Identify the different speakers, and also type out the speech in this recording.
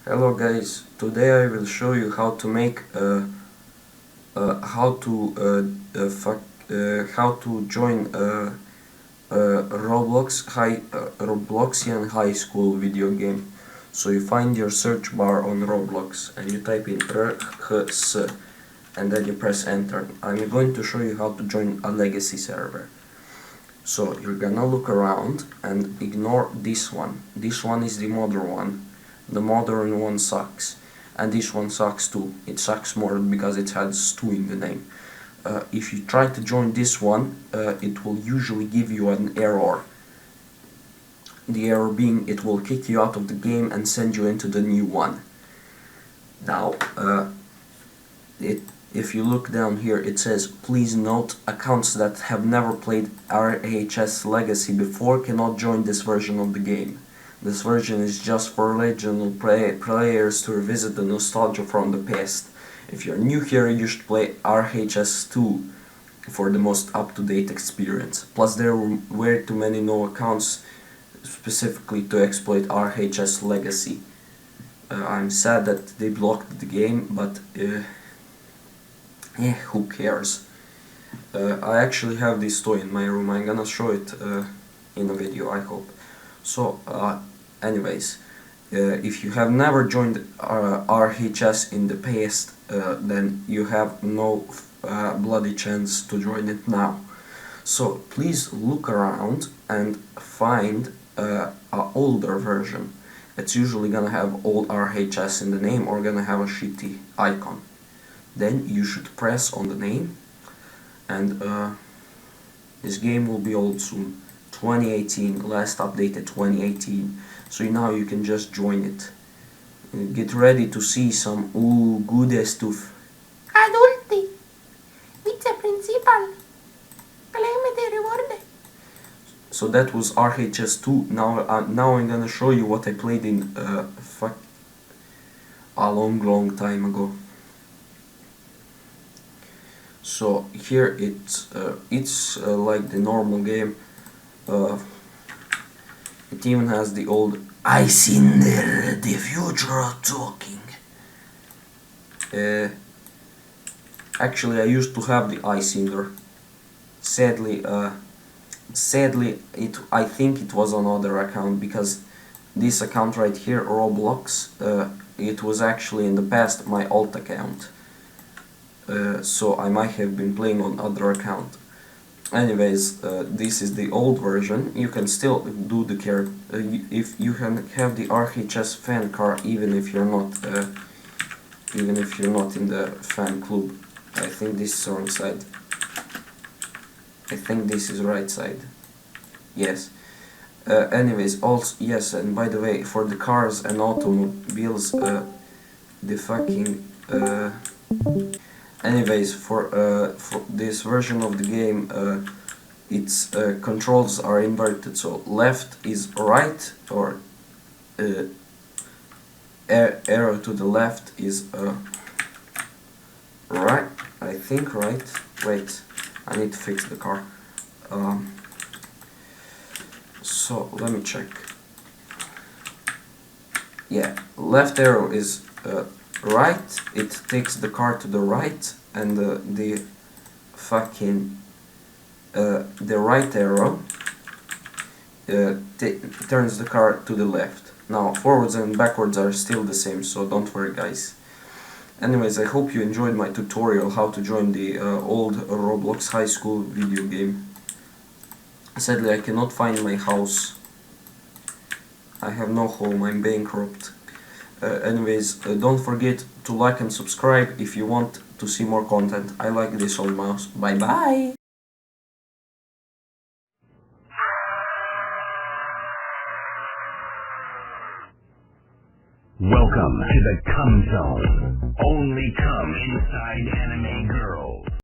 Speaker 1: Hello guys, today I will show you how to make how to join Robloxian high school video game. So you find your search bar on Roblox and you type in RHS and then you press enter. I'm going to show you how to join a legacy server. So you're gonna look around and ignore this one. This one is the modern one. The modern one sucks, and this one sucks too. It sucks more because it has 2 in the name. If you try to join this one, it will usually give you an error. The error being it will kick you out of the game and send you into the new one. Now, if you look down here, it says, please note, accounts that have never played RHS Legacy before cannot join this version of the game. This version is just for original players to revisit the nostalgia from the past. If you're new here, you should play RHS 2 for the most up-to-date experience. Plus there were too many no accounts specifically to exploit RHS Legacy. I'm sad that they blocked the game, but who cares? I actually have this toy in my room. I'm gonna show it in a video, I hope. So, anyways, if you have never joined RHS in the past, then you have no bloody chance to join it now. So, please look around and find an older version. It's usually gonna have old RHS in the name or gonna have a shitty icon. Then you should press on the name, and this game will be old soon. 2018, last updated 2018, so now you can just join it. Get ready to see some good stuff.
Speaker 2: Adulti, vice-principal, claim the reward.
Speaker 1: So that was RHS 2. Now I'm gonna show you what I played in a long time ago. So here it's like the normal game. It even has the old "I seen the future talking." Actually, I used to have the iCinder. Sadly, I think it was another account, because this account right here, Roblox, it was actually in the past my alt account. So I might have been playing on other account. Anyways, this is the old version. You can still do the if you can have the RHS fan car, even if you're not in the fan club. I think this is wrong side. I think this is right side. Yes. Anyways, also yes, and by the way, for the cars and automobiles, the fucking anyways, for this version of the game, its controls are inverted, so left is right, or arrow to the left is right, I think right. Wait, I need to fix the car. So let me check. Yeah, left arrow is right, it takes the car to the right, and the right arrow turns the car to the left. Now forwards and backwards are still the same, so don't worry guys. Anyways, I hope you enjoyed my tutorial how to join the old Roblox high school video game. Sadly, I cannot find my house. I have no home, I'm bankrupt. Anyways, don't forget to like and subscribe if you want to see more content. I like this old mouse. Bye bye!
Speaker 3: Welcome to the Cum Zone. Only come inside anime girls.